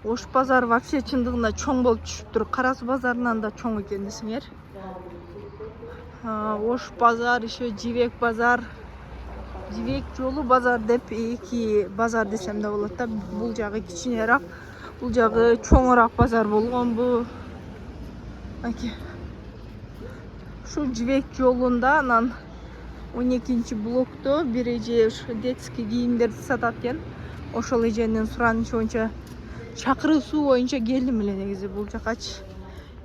Ош базар вообще чындыгында чоң болуп түшүптүр. Карасу базарынан да чоң экен десеңер. Ош базар, еще Жибек базар. Жибек жолу базар деп эки базар десем да болот да. Бул жагы кичинераак, бул жагы чоңураак базар болгон бу. Аке. Şu Жибек жолунда анан 12-блокто бир эже детский кийимдерди сатат экен. Ошол эженин суранычы боюнча чакыруусу боюнча келдим эле негизи бул жакачы.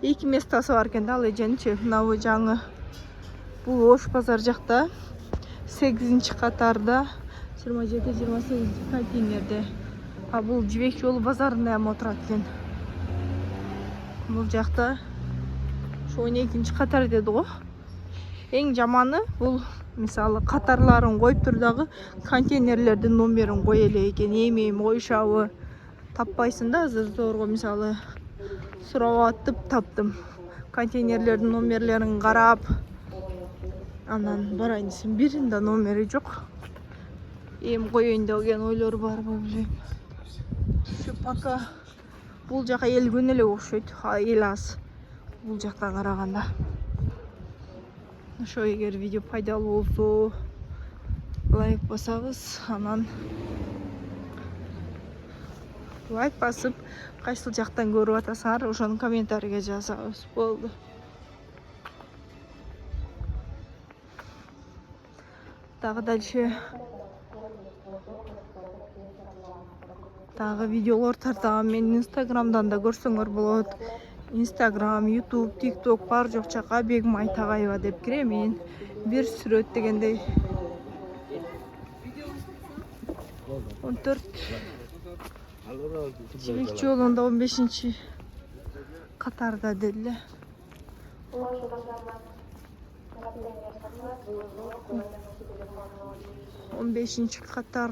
Эки местасы бар экен да ал эженичи. Мына жаңы бул Ош базар жакта 8-катарда 27-28 контейнерде. А бул Жибек жолу базарында эми отурат экен. Бул жакта 12-катар деди го. Эң жаманы бул мисалы катарларын коюп тур дагы контейнерлердин номерин кое эле экен. Эми коюшабы таппайсың да, азыр зорго мисалы сурап атып таптым. Контейнерлердин номерлерин карап анан барайын десем биринде номери жок. Эми коеюн деген ойлор барбы билбейм. Şu пока бул жака эл көн эле окшойт. Эл аз бул жактан караганда. Ошо эгер видео пайдалуу болсо лайк басабыз, анан лайк басып кайсыл жактан көрүп атасыңар ошону комментарийге жазабыз. Болду. Дагы дальше дагы видеолор тартам. Мен инстаграмдан да көрсөңөр болот. Instagram, YouTube, TikTok бар жок жака Бегмай Тагайева деп кирем. Мен бир сүрөт дегендей 14 Жибек жолунда 15-катарда деле. 15-катар